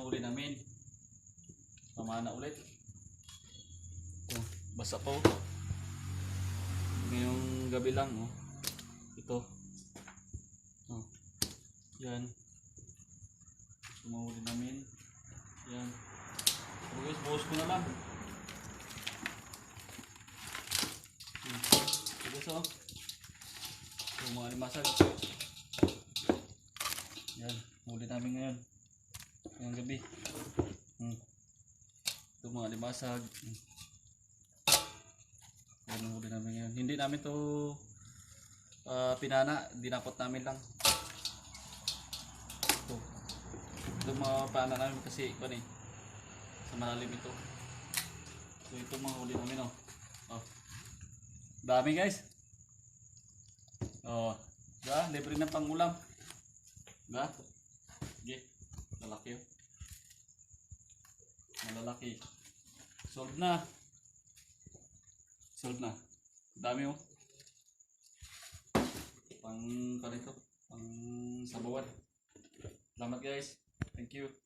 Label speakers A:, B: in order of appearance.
A: huli namin. Tama na ulit. Ito, basa pa oh. Ngayong gabi lang oh. Ito. Oh. Yan. Sumahuli namin. Yan. So guys, buhos ko na lang. So guys oh. So mga limasag. Yan. Huli namin ngayon. Ngayong gabi. Ito mga limasag. Yan huli namin ngayon. Hindi namin to pinana. Dinapot namin lang. Ito mga paana namin kasi ito eh, sa malalim ito. So ito mga huli namin oh. Oh. Dami guys. Oh, diba? Libre na pang ulam. Diba? Okay. Lalaki oh. Malalaki. Sold na. Sold na. Dami oh. Pang kanito. Pang sabawan. Salamat guys. Thank you.